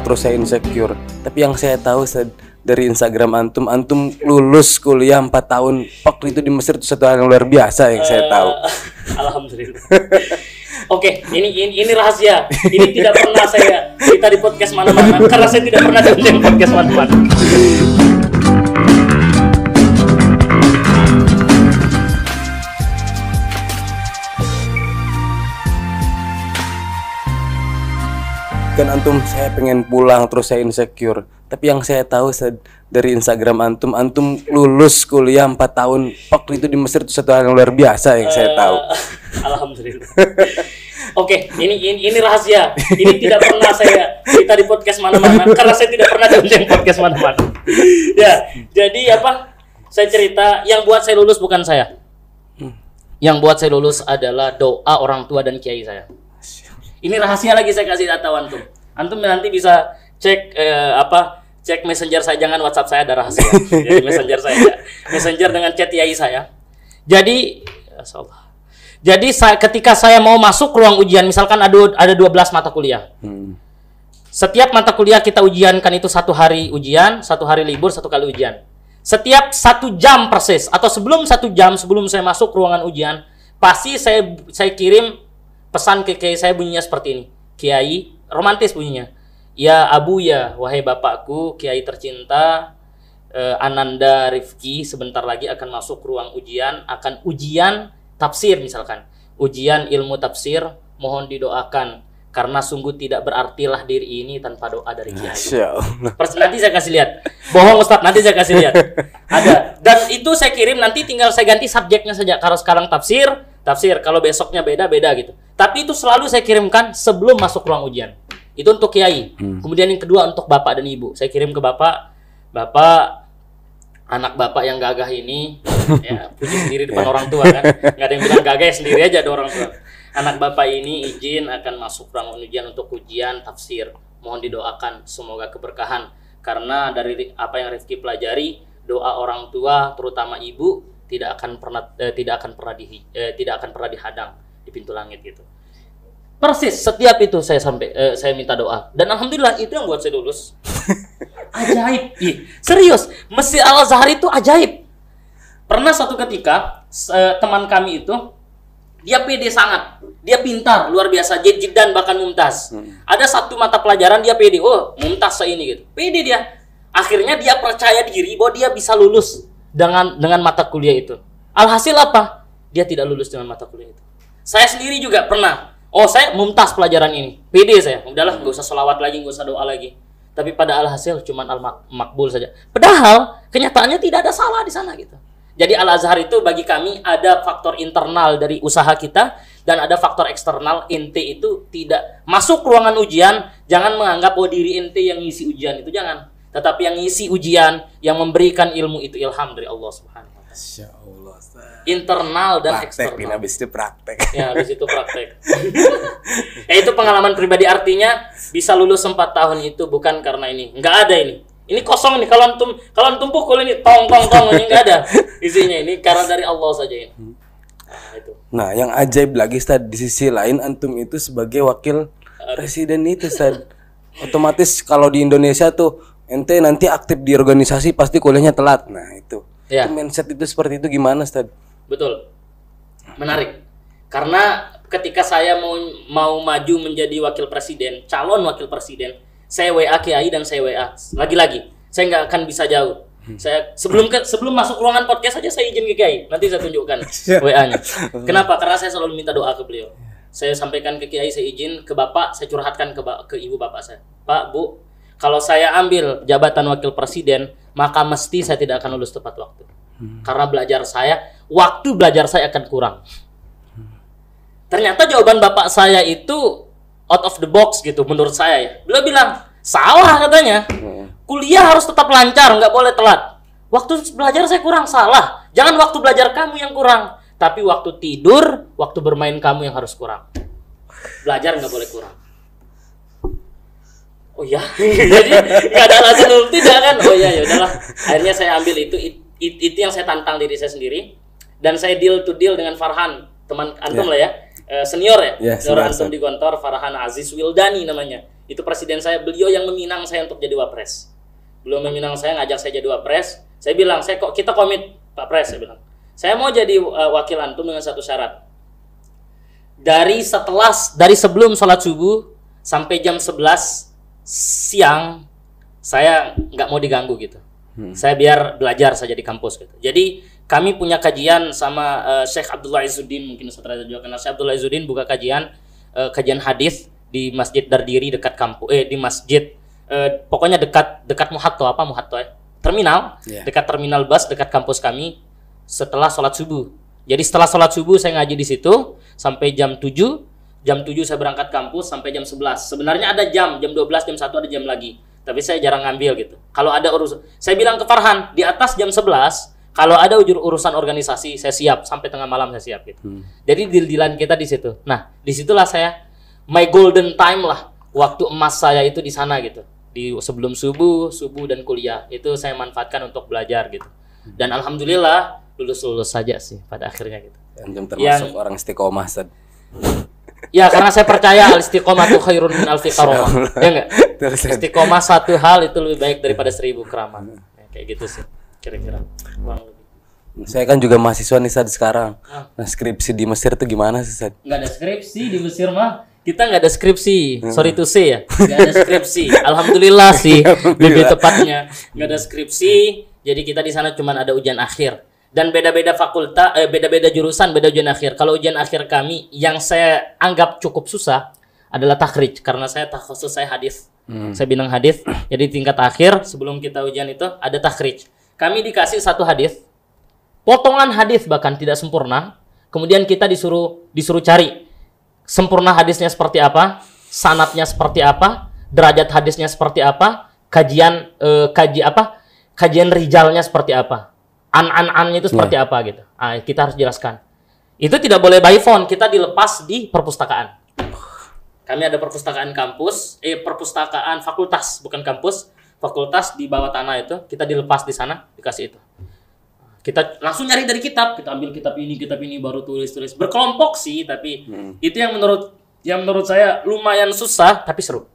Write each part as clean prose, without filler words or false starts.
terus saya insecure. Tapi yang saya tahu dari Instagram antum lulus kuliah 4 tahun waktu itu di Mesir, itu satu hal yang luar biasa yang saya tahu. Alhamdulillah. Oke, ini rahasia. Ini tidak pernah saya cerita di podcast mana-mana karena saya tidak pernah diundang podcast mana-mana. Kan antum, saya pengen pulang terus saya insecure. Tapi yang saya tahu dari Instagram antum lulus kuliah 4 tahun waktu itu di Mesir, itu satu hal yang luar biasa yang saya tahu. Alhamdulillah. Oke, ini rahasia. Ini tidak pernah saya cerita di podcast mana-mana karena saya tidak pernah diundang podcast mana-mana. Ya, jadi apa? Saya cerita yang buat saya lulus bukan saya. Yang buat saya lulus adalah doa orang tua dan kiai saya. Ini rahasia lagi saya kasih tahu antum. Antum nanti bisa cek cek messenger saya, jangan WhatsApp saya, ada rahasia. Jadi messenger saya, messenger dengan chat kiai saya. Jadi, ketika saya mau masuk ruang ujian, misalkan ada 12 mata kuliah. Setiap mata kuliah kita ujiankan itu 1 hari ujian, 1 hari libur, 1 kali ujian. Setiap 1 jam persis atau sebelum 1 jam sebelum saya masuk ruangan ujian, pasti saya kirim pesan ke kiai saya, bunyinya seperti ini. Kiai, romantis bunyinya. Ya Abu ya, wahai bapakku, kiai tercinta, Ananda Rifki sebentar lagi akan masuk ruang ujian, akan ujian tafsir misalkan. Ujian ilmu tafsir, mohon didoakan karena sungguh tidak berartilah diri ini tanpa doa dari kiai. Nanti saya kasih lihat. Bohong Ustaz, nanti saya kasih lihat. Ada. Dan itu saya kirim, nanti tinggal saya ganti subjeknya saja. Kalau sekarang tafsir, kalau besoknya beda gitu. Tapi itu selalu saya kirimkan sebelum masuk ruang ujian. Itu untuk kiai. Kemudian yang kedua untuk bapak dan ibu. Saya kirim ke bapak, anak bapak yang gagah ini, ya puji sendiri depan orang tua kan. Nggak ada yang bilang gagah, ya sendiri aja ada orang tua. Anak bapak ini izin akan masuk ruang ujian untuk ujian tafsir. Mohon didoakan semoga keberkahan. Karena dari apa yang Rifki pelajari, doa orang tua terutama ibu tidak akan pernah dihadang di pintu langit gitu. Persis setiap itu saya minta doa, dan alhamdulillah itu yang buat saya lulus. Ajaib, serius. Masjid Al-Azhar itu ajaib. Pernah suatu ketika teman kami itu dia pede sangat, dia pintar luar biasa, jiddan bahkan mumtaz. Ada satu mata pelajaran dia pede, oh mumtaz ini gitu, pede dia. Akhirnya dia percaya diri bahwa dia bisa lulus dengan mata kuliah itu. Alhasil apa? Dia tidak lulus dengan mata kuliah itu. Saya sendiri juga pernah. Oh, saya mumtaz pelajaran ini. Pede saya. Udahlah, nggak usah sholawat lagi, nggak usah doa lagi. Tapi pada alhasil cuman al-makbul saja. Padahal kenyataannya tidak ada salah di sana gitu. Jadi Al-Azhar itu bagi kami ada faktor internal dari usaha kita dan ada faktor eksternal. Ente itu tidak masuk ruangan ujian, jangan menganggap oh diri ente yang ngisi ujian itu, jangan. Tetapi yang ngisi ujian, yang memberikan ilmu itu ilham dari Allah Subhanahu wa taala. Internal dan eksternal. Habis itu praktek. Ya, habis itu praktek. Ya itu pengalaman pribadi, artinya bisa lulus 4 tahun itu bukan karena ini. Enggak ada ini. Ini kosong nih. Kalau antum pukul ini tong ini enggak ada isinya. Ini karena dari Allah saja ini. Nah, itu. Nah, yang ajaib lagi Ustaz, di sisi lain antum itu sebagai wakil presiden itu Ustaz. Otomatis kalau di Indonesia tuh ente nanti aktif di organisasi pasti kuliahnya telat. Nah, itu. Ya. Itu mindset itu seperti itu gimana, Ustaz? Betul. Menarik. Karena ketika saya mau maju menjadi wakil presiden, calon wakil presiden, saya WA Kiai dan saya WA. Lagi-lagi, saya nggak akan bisa jauh. Saya sebelum masuk ruangan podcast saja saya izin ke Kiai. Nanti saya tunjukkan WA-nya. Kenapa? Karena saya selalu minta doa ke beliau. Saya sampaikan ke Kiai, saya izin ke Bapak, saya curhatkan ke ibu bapak saya. Pak, Bu, kalau saya ambil jabatan wakil presiden, maka mesti saya tidak akan lulus tepat waktu. Karena waktu belajar saya akan kurang. Ternyata jawaban bapak saya itu out of the box gitu menurut saya ya. Beliau bilang, salah katanya. Kuliah harus tetap lancar, nggak boleh telat. Waktu belajar saya kurang, salah. Jangan waktu belajar kamu yang kurang. Tapi waktu tidur, waktu bermain kamu yang harus kurang. Belajar nggak boleh kurang. Oh ya, jadi nggak ada alasan untuk tidak kan? Oh ya, ya udahlah. Akhirnya saya ambil itu yang saya tantang diri saya sendiri, dan saya deal dengan Farhan, teman antum lah ya, senior ya, senior antum di kantor, Farhan Aziz Wildani namanya. Itu presiden saya, beliau yang meminang saya untuk jadi wapres. Beliau meminang saya, ngajak saya jadi wapres. Saya bilang, kita komit Pak Pres, saya bilang. Saya mau jadi wakil antum dengan satu syarat. Dari sebelum sholat subuh sampai jam 11 siang, saya nggak mau diganggu gitu. Saya biar belajar saja di kampus gitu. Jadi kami punya kajian sama Syekh Abdullah Izzuddin, mungkin Ustaz Reza juga kenal. Syekh Abdullah Izzuddin buka kajian hadis di Masjid Dardiri dekat kampus, di masjid pokoknya dekat Muhatto ya? Terminal, dekat terminal bus dekat kampus kami setelah sholat subuh. Jadi setelah sholat subuh saya ngaji di situ sampai jam 7. Jam 7 saya berangkat kampus sampai jam 11. Sebenarnya ada jam 12, jam 1 ada jam lagi. Tapi saya jarang ngambil gitu. Kalau ada urusan, saya bilang ke Farhan, di atas jam 11, kalau ada urusan organisasi, saya siap. Sampai tengah malam saya siap gitu. Jadi deal-dealan kita di situ. Nah, disitulah saya, my golden time lah. Waktu emas saya itu di sana gitu. Di sebelum subuh dan kuliah. Itu saya manfaatkan untuk belajar gitu. Dan alhamdulillah, lulus saja sih pada akhirnya gitu. Antum termasuk orang istiqomah, Ustaz. Ya, karena saya percaya al-istiqomah itu khairun min alfi karamah. Ya enggak? Istiqomah satu hal itu lebih baik daripada 1000 keramat. Ya, kayak gitu sih kira-kira. Saya kan juga mahasiswa nih Sad sekarang. Nah, skripsi di Mesir tuh gimana sih, Sad? Nggak ada skripsi di Mesir mah. Kita nggak ada skripsi. Sorry to say ya. Nggak ada skripsi. Alhamdulillah sih. Lebih tepatnya nggak ada skripsi. Jadi kita di sana cuma ada ujian akhir. Dan beda-beda fakultas, beda-beda jurusan, beda ujian akhir. Kalau ujian akhir kami yang saya anggap cukup susah adalah takhrij, karena saya takhusus saya hadis. Saya bilang hadis. Jadi tingkat akhir sebelum kita ujian itu ada takhrij. Kami dikasih satu hadis, potongan hadis bahkan tidak sempurna. Kemudian kita disuruh cari sempurna hadisnya seperti apa, sanadnya seperti apa, derajat hadisnya seperti apa, kajian rijalnya seperti apa. An-an-annya itu seperti apa gitu. Kita harus jelaskan. Itu tidak boleh by phone, kita dilepas di perpustakaan. Kami ada perpustakaan kampus, perpustakaan fakultas, bukan kampus, fakultas di bawah tanah itu, kita dilepas di sana, dikasih itu. Kita langsung nyari dari kitab, kita ambil kitab ini baru tulis. Berkelompok sih, tapi itu yang menurut saya lumayan susah, tapi seru.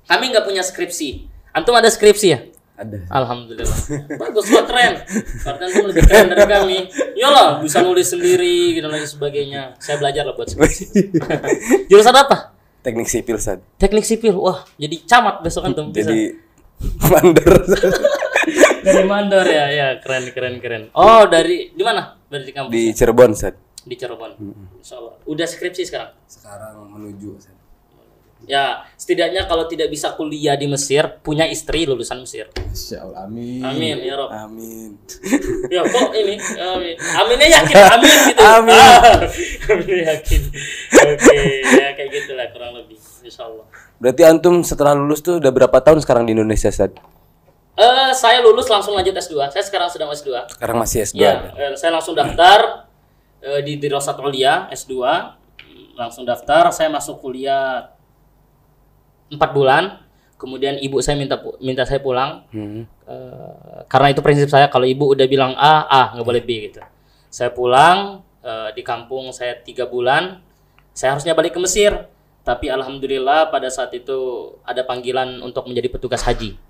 Kami nggak punya skripsi. Antum ada skripsi ya? Ada. Alhamdulillah. Bagus lah, keren. Karena antum lebih keren dari kami. Iyalah, bisa nulis sendiri gitu dan sebagainya. Saya belajar lah buat skripsi. Jurusan apa? Teknik sipil, Sad. Teknik sipil. Wah, jadi camat besok antum bisa. Jadi mandor. Dari mandor ya, keren. Oh, dari di mana? Dari kampus. Di Cirebon, Sad. Di Cirebon. Insyaallah. Udah skripsi sekarang? Sekarang menuju, Sad. Ya, setidaknya kalau tidak bisa kuliah di Mesir, punya istri lulusan Mesir. Insyaallah, amin. Amin ya Rob. Amin. Ya kok ini? Amin. Aminnya yakin, amin gitu. Amin. Aminnya yakin. Oke, ya kayak gitulah kurang lebih. Insyaallah. Berarti antum setelah lulus tuh udah berapa tahun sekarang di Indonesia, Sad? Saya lulus langsung lanjut S2. Saya sekarang sedang S2. Sekarang masih S2. Ya, saya langsung daftar di Dirasat Ulia S2. Langsung daftar, saya masuk kuliah 4 bulan, kemudian ibu saya minta saya pulang, karena itu prinsip saya, kalau ibu udah bilang A, nggak boleh B gitu. Saya pulang, di kampung saya 3 bulan, saya harusnya balik ke Mesir, tapi alhamdulillah pada saat itu ada panggilan untuk menjadi petugas haji,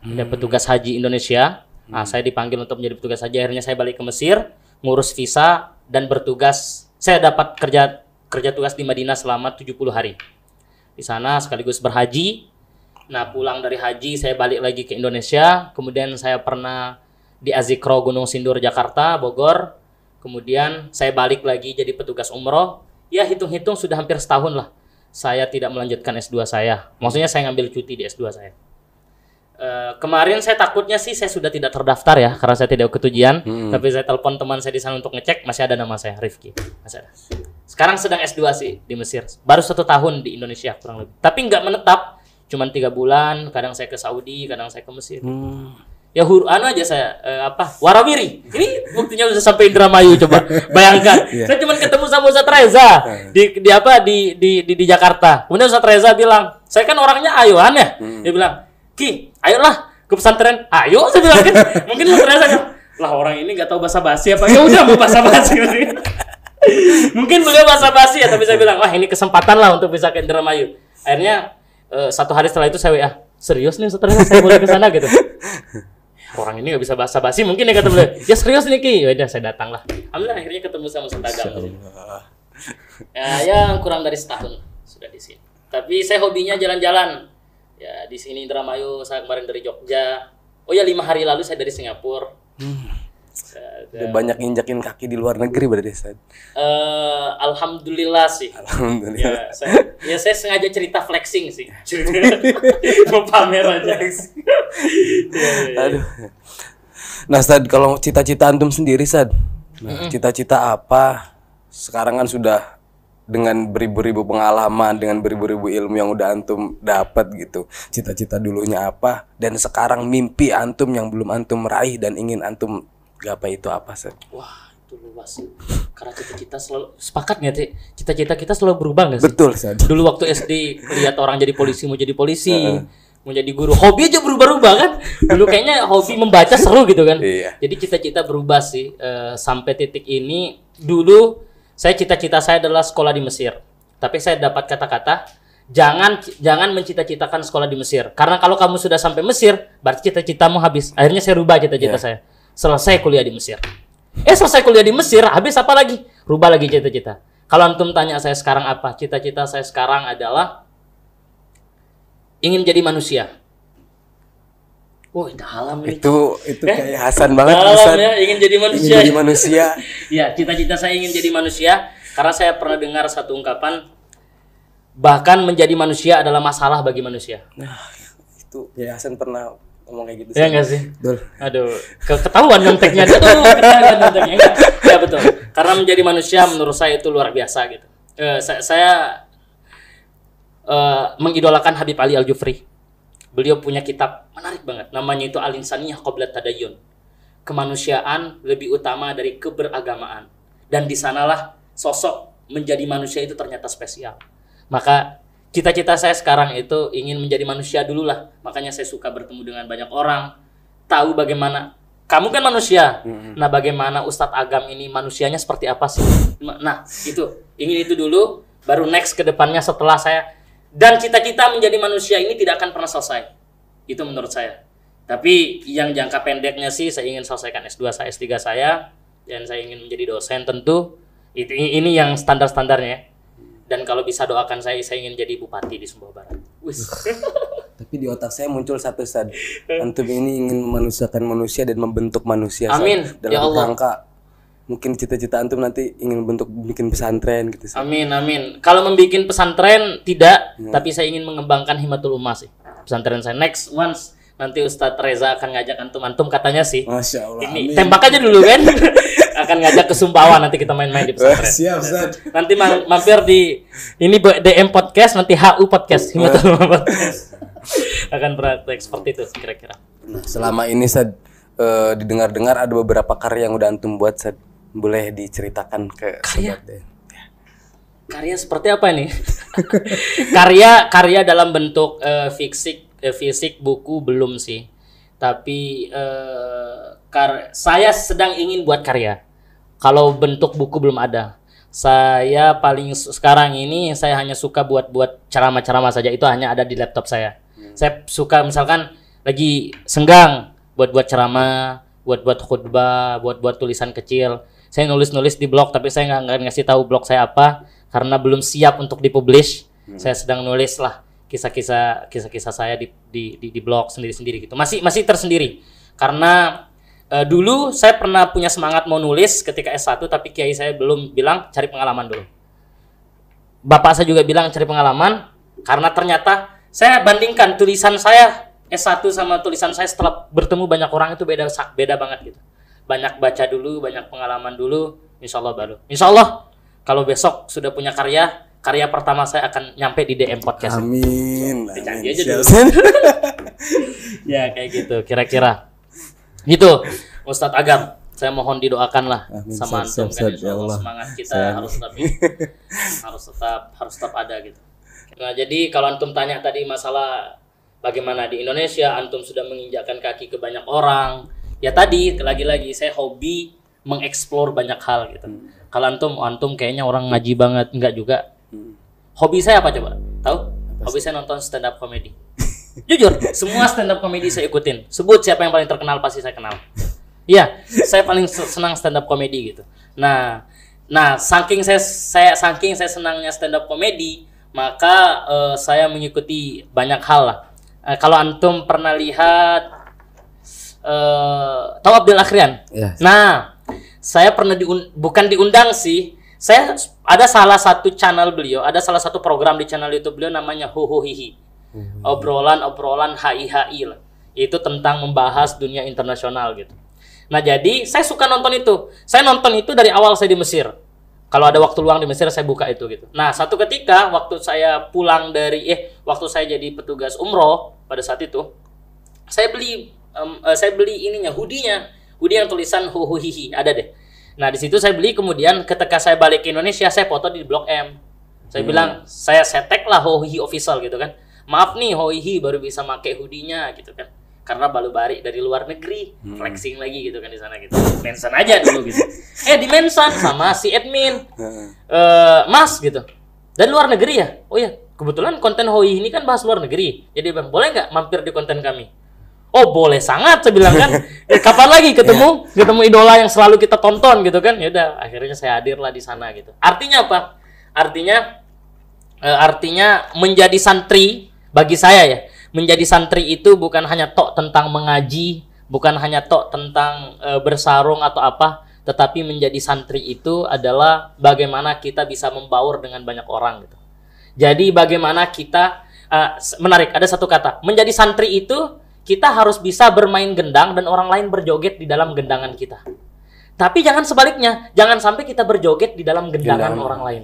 ada petugas haji Indonesia. Saya dipanggil untuk menjadi petugas haji, akhirnya saya balik ke Mesir, ngurus visa dan bertugas. Saya dapat kerja tugas di Madinah selama 70 hari. Di sana sekaligus berhaji. Nah, pulang dari haji saya balik lagi ke Indonesia. Kemudian saya pernah di Azikro Gunung Sindur Jakarta, Bogor. Kemudian saya balik lagi jadi petugas umroh. Ya hitung-hitung sudah hampir setahun lah saya tidak melanjutkan S2 saya. Maksudnya saya ngambil cuti di S2 saya. Kemarin saya takutnya sih saya sudah tidak terdaftar ya, karena saya tidak ikut ujian. Tapi saya telepon teman saya di sana untuk ngecek, masih ada nama saya, Rifki. Masih ada. Sekarang sedang S2 sih di Mesir. Baru 1 tahun di Indonesia kurang lebih. Tapi nggak menetap, cuman 3 bulan. Kadang saya ke Saudi, kadang saya ke Mesir. Ya aja saya warawiri. Ini buktinya bisa sampai Indramayu, coba bayangkan. Saya cuma ketemu sama Ustaz Reza di Jakarta. Kemudian Ustaz Reza bilang, saya kan orangnya ayoan ya. Dia bilang, Ki, ayolah ke pesantren. Ayo, saya bilang kan. Mungkin Ustaz Reza bilang, lah orang ini nggak tahu bahasa basi apa. Ya udah mau bahasa basi. Mungkin beliau bahasa basi ya, tapi saya bilang, wah ini kesempatan lah untuk bisa ke Indramayu. Akhirnya 1 hari setelah itu saya WA, serius nih Ustaz, saya boleh ke sana gitu. Orang ini nggak bisa basa-basi mungkin ya kata beliau. Ya serius nih Ki. Ya udah saya datang lah. Alhamdulillah akhirnya ketemu sama Ustaz Agam. Ya kurang dari setahun sudah di sini. Tapi saya hobinya jalan-jalan. Ya di sini Indramayu, saya kemarin dari Jogja. Oh ya 5 hari lalu saya dari Singapura. Udah banyak injakin kaki di luar negeri berarti Ustaz. Alhamdulillah sih. Alhamdulillah. Saya sengaja cerita flexing sih. Mau pamer aja. Aduh. Nah, Ustaz, kalau cita-cita antum sendiri, Ustaz. Nah, cita-cita apa? Sekarang kan sudah dengan beribu-ribu pengalaman, dengan beribu-ribu ilmu yang udah antum dapat gitu. Cita-cita dulunya apa? Dan sekarang mimpi antum yang belum antum raih dan ingin antum gapai itu apa, Ustaz? Wah, itu luas sih. Karena cita-cita selalu sepakat nggak sih? Cita-cita kita selalu berubah nggak sih? Betul, Ustaz. Dulu waktu SD lihat orang jadi polisi mau jadi polisi, mau jadi guru, hobi aja berubah-ubah kan? Dulu kayaknya hobi membaca seru gitu kan? Iya. Jadi cita-cita berubah sih sampai titik ini. Dulu cita-cita saya adalah sekolah di Mesir. Tapi saya dapat kata-kata jangan mencita-citakan sekolah di Mesir. Karena kalau kamu sudah sampai Mesir, berarti cita-citamu habis. Akhirnya saya rubah cita-cita saya. Selesai kuliah di Mesir. Selesai kuliah di Mesir, habis apa lagi? Rubah lagi cita-cita. Kalau antum tanya saya sekarang apa? Cita-cita saya sekarang adalah ingin jadi manusia. Dalam nih. Itu kayak Hasan banget, dalam Ustaz. ya, ingin jadi manusia. Ingin jadi manusia. Ya, cita-cita saya ingin jadi manusia karena saya pernah dengar satu ungkapan, bahkan menjadi manusia adalah masalah bagi manusia. Nah, itu kayak Hasan pernah ngomong kayak gitu. Ya enggak sih? Betul. Aduh, ketahuan nyonteknya. Ketahuan nyonteknya. Enggak. Ya betul. Karena menjadi manusia menurut saya itu luar biasa gitu. Saya mengidolakan Habib Ali Al-Jufri. Beliau punya kitab menarik banget. Namanya itu Al-Insaniyah Qabla Tadayyun. Kemanusiaan lebih utama dari keberagamaan. Dan di sanalah sosok menjadi manusia itu ternyata spesial. Maka cita-cita saya sekarang itu ingin menjadi manusia dulu lah. Makanya saya suka bertemu dengan banyak orang. Tahu bagaimana, kamu kan manusia. Nah bagaimana Ustadz Agam ini manusianya seperti apa sih? Nah itu, ingin itu dulu. Baru next ke depannya setelah saya. Dan cita-cita menjadi manusia ini tidak akan pernah selesai. Itu menurut saya. Tapi yang jangka pendeknya sih saya ingin selesaikan S2 saya, S3 saya. Dan saya ingin menjadi dosen tentu. Ini yang standar-standarnya. Dan kalau bisa doakan saya ingin jadi bupati di Sumbawa Barat. Tapi di otak saya muncul satu, Ustaz. Antum ini ingin memanusiakan manusia dan membentuk manusia. Amin. Dalam Ya Allah. rangka mungkin cita-cita antum nanti ingin bikin pesantren gitu, Ustaz. Amin, amin. Kalau membuat pesantren tidak, tapi saya ingin mengembangkan Himatul Ummah sih. Pesantren saya next once nanti Ustadz Reza akan ngajak antum katanya sih. Masya Allah. Ini amin. tembak aja dulu kan. Akan ngajak ke Sumbawa nanti kita main-main di pesantren. Siap, Ustaz. Nanti mampir di ini DM podcast, nanti HU podcast, Himatul Ummah podcast. Akan praktek seperti itu kira-kira. Nah, selama ini, Ustaz, didengar-dengar ada beberapa karya yang udah antum buat, Ustaz. Boleh diceritakan ke Karya? sobat? Karya seperti apa nih? karya dalam bentuk fisik buku belum sih. Tapi saya sedang ingin buat karya. Kalau bentuk buku belum ada. Saya paling sekarang ini saya hanya suka buat ceramah-ceramah saja. Itu hanya ada di laptop saya. Saya suka misalkan lagi senggang buat ceramah, buat khutbah, buat tulisan kecil. Saya nulis di blog, tapi saya nggak ngasih tahu blog saya apa karena belum siap untuk dipublish. Saya sedang nulis lah kisah-kisah saya di blog sendiri-sendiri gitu. Masih tersendiri karena dulu saya pernah punya semangat mau nulis ketika S1, tapi kiai saya belum bilang cari pengalaman dulu. Bapak saya juga bilang cari pengalaman karena ternyata saya bandingkan tulisan saya S1 sama tulisan saya setelah bertemu banyak orang itu beda banget gitu. Banyak baca dulu, banyak pengalaman dulu, insya Allah baru. Insya Allah kalau besok sudah punya karya pertama saya akan nyampe di DM podcast. Amin. Dicanggih aja dulu. Ya kayak gitu kira-kira. Gitu Ustadz Agam, saya mohon didoakan lah sama antum kan, insya Allah semangat kita harus tetap ada gitu. Nah jadi kalau antum tanya tadi masalah bagaimana di Indonesia antum sudah menginjakkan kaki ke banyak orang. Ya tadi lagi-lagi saya hobi mengeksplor banyak hal gitu. Kalau antum kayaknya orang ngaji banget, enggak juga. Hobi saya apa coba? Tahu? Hobi saya nonton stand up comedy. Jujur, semua stand up comedy saya ikutin. Sebut siapa yang paling terkenal pasti saya kenal. Iya, saya paling senang stand up comedy gitu. Nah, saking saya senangnya stand up comedy, maka saya mengikuti banyak hal lah. Kalau antum pernah lihat tahu Abdul Akhrian? Yes. Nah, saya pernah bukan diundang sih. Saya ada salah satu channel beliau, ada salah satu program di channel YouTube beliau namanya Ho Hihi. Obrolan HI lah. Itu tentang membahas dunia internasional gitu. Nah, jadi saya suka nonton itu. Saya nonton itu dari awal saya di Mesir. Kalau ada waktu luang di Mesir saya buka itu gitu. Nah, satu ketika waktu saya pulang waktu saya jadi petugas umroh pada saat itu, saya beli ininya, hoodie-nya yang tulisan Ho Hihi, ada deh. Nah, di situ saya beli, kemudian ketika saya balik ke Indonesia, saya foto di Blok M. Saya bilang, saya tag lah Ho Hihi official gitu kan. Maaf nih, Ho Hihi baru bisa pakai hoodie-nya gitu kan. Karena baru balik dari luar negeri, flexing lagi gitu kan di sana gitu. Mention aja dulu gitu. Di-mention sama si admin. Mas gitu. Dan luar negeri ya? Oh ya, kebetulan konten Ho Hihi ini kan bahas luar negeri. Jadi Bang, boleh nggak mampir di konten kami? Oh boleh sangat, saya bilang kan. Kapan lagi ketemu idola yang selalu kita tonton gitu kan? Ya udah, akhirnya saya hadir lah di sana gitu. Artinya apa? Artinya menjadi santri bagi saya ya. Menjadi santri itu bukan hanya tok tentang mengaji, bukan hanya tok tentang bersarung atau apa, tetapi menjadi santri itu adalah bagaimana kita bisa membaur dengan banyak orang gitu. Jadi bagaimana kita menarik, ada satu kata, menjadi santri itu kita harus bisa bermain gendang dan orang lain berjoget di dalam gendangan kita. Tapi jangan sebaliknya, jangan sampai kita berjoget di dalam gendangan orang lain.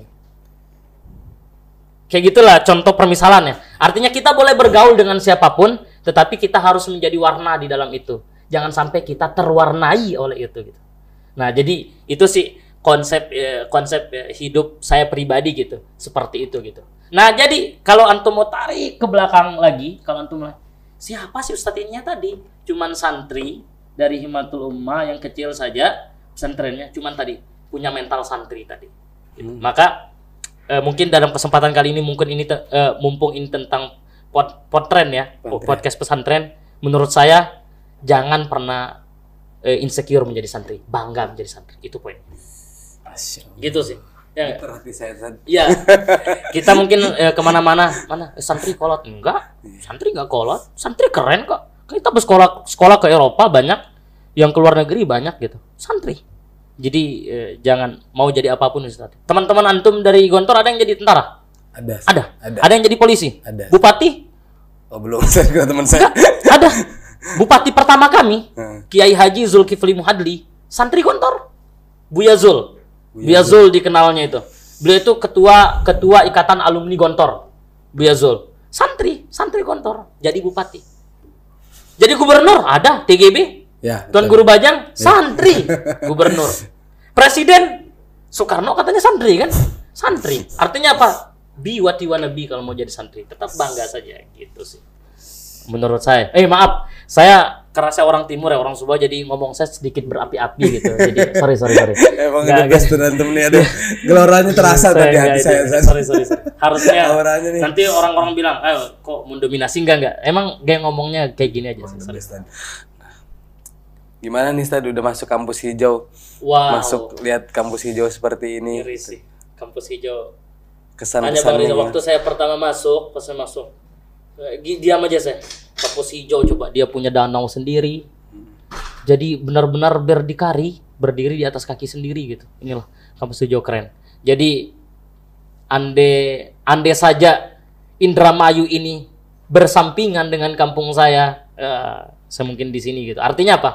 Kayak gitulah contoh permisalannya. Artinya kita boleh bergaul dengan siapapun, tetapi kita harus menjadi warna di dalam itu. Jangan sampai kita terwarnai oleh itu gitu. Nah, jadi itu sih konsep hidup saya pribadi gitu, seperti itu gitu. Nah, jadi kalau antum mau tarik ke belakang lagi, kalau antum siapa sih Ustadz ini tadi? Cuman santri dari Himatul Ummah yang kecil saja, pesantrennya cuman tadi punya mental santri tadi. Gitu. Maka mungkin dalam kesempatan kali ini mumpung ini tentang potren ya, podcast pesantren, menurut saya jangan pernah insecure menjadi santri, bangga menjadi santri. Itu poin. Gitu sih. Ya. Iya. Kita mungkin kemana-mana, santri kolot enggak? Santri enggak kolot, santri keren kok. Kita bersekolah ke Eropa banyak, yang ke luar negeri banyak gitu. Santri. Jadi jangan mau jadi apapun Ustaz. Teman-teman antum dari Gontor ada yang jadi tentara? Ada. Ada yang jadi polisi? Ada. Bupati? Oh belum, saya juga teman saya. Ada. Bupati pertama kami, Kiai Haji Zulkifli Muhadli, santri Gontor. Buya Zul dikenalnya itu. Beliau itu ketua ikatan alumni Gontor. Buya Zul. Santri Gontor, jadi bupati. Jadi gubernur ada TGB. Ya, Tuan Guru Bajang santri, gubernur. Presiden Soekarno katanya santri kan? Santri. Artinya apa? Be what you wanna be kalau mau jadi santri. Tetap bangga saja gitu sih. Menurut saya. Maaf, saya kerasa orang timur ya, orang Sumba, jadi ngomong saya sedikit berapi-api gitu. Jadi sorry. Emang itu best teman-teman nih, aduh. Geloranya terasa tadi hati saya. Sorry. Harusnya nanti orang-orang bilang, "Ayo, kok mendominasi enggak?" Emang kayak ngomongnya kayak gini aja sih. Sorry. Gimana nih Stad, udah masuk kampus hijau? Wow. Masuk lihat kampus hijau seperti ini. Ngeri sih. Kampus hijau. Kesan-kesannya. Waktu saya pertama masuk, pas saya masuk, diam aja saya. Kampus hijau coba, dia punya danau sendiri. Jadi benar-benar berdikari, berdiri di atas kaki sendiri gitu. Inilah kampus hijau keren. Jadi ande saja Indramayu ini bersampingan dengan kampung saya mungkin di sini gitu. Artinya apa?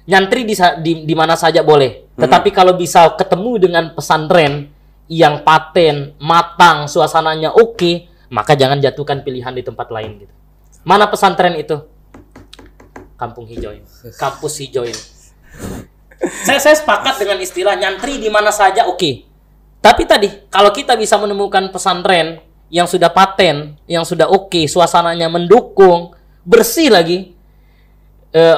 Nyantri di mana saja boleh. Tetapi kalau bisa ketemu dengan pesantren yang paten, matang, suasananya oke, maka jangan jatuhkan pilihan di tempat lain gitu. Mana pesantren itu? Kampung hijau ini. Kampus hijau ini. Saya sepakat dengan istilah nyantri di mana saja oke. Tapi tadi kalau kita bisa menemukan pesantren yang sudah paten, yang sudah oke, suasananya mendukung, bersih lagi.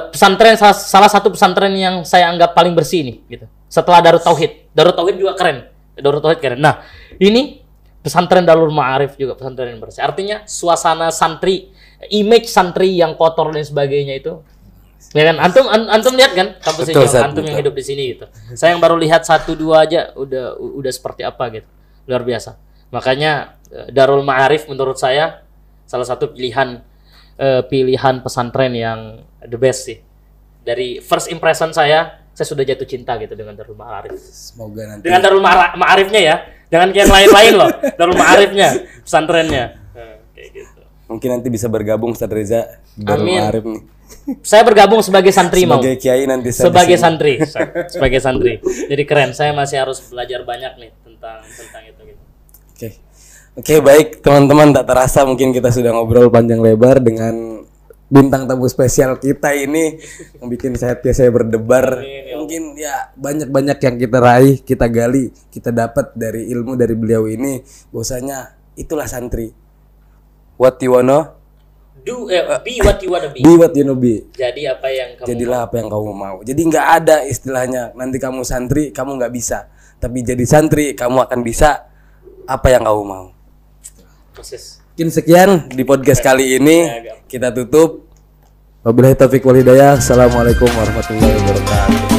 Pesantren salah satu pesantren yang saya anggap paling bersih nih gitu. Setelah Darut Tauhid. Darut Tauhid juga keren. Darut Tauhid keren. Nah, ini pesantren Darul Ma'arif juga pesantren yang bersih. Artinya suasana santri, image santri yang kotor dan sebagainya itu. Ya kan, antum lihat kan kampus ini, antum yang hidup di sini gitu. Saya yang baru lihat 1-2 aja udah seperti apa gitu. Luar biasa. Makanya Darul Ma'arif menurut saya salah satu pilihan pesantren yang the best sih. Dari first impression saya sudah jatuh cinta gitu dengan Darul Ma'arif. Semoga nanti dengan Darul Ma'arifnya ya, jangan kayak yang lain-lain loh. Darul Ma'arifnya, pesantrennya. Kayak gitu. mungkin nanti bisa bergabung Ustaz Reza di Darul Ma'arif nih. Saya bergabung sebagai santri sebagai kiai nanti sebagai santri. Sebagai santri. Jadi keren. Saya masih harus belajar banyak nih tentang itu gitu. Oke, baik teman-teman, tak terasa mungkin kita sudah ngobrol panjang lebar dengan bintang tamu spesial kita ini yang bikin saya berdebar. Mungkin ya banyak-banyak yang kita raih, kita gali, kita dapat dari ilmu dari beliau ini. Bahwasanya itulah santri. What you wanna be what you wanna be. Be what you wanna be. Jadi apa yang kamu Jadilah apa yang kamu mau. Jadi nggak ada istilahnya nanti kamu santri kamu nggak bisa, tapi jadi santri kamu akan bisa apa yang kamu mau. Proses. Mungkin sekian di podcast kali ini, kita tutup. Wabillahi taufiq wal hidayah. Assalamualaikum warahmatullahi wabarakatuh.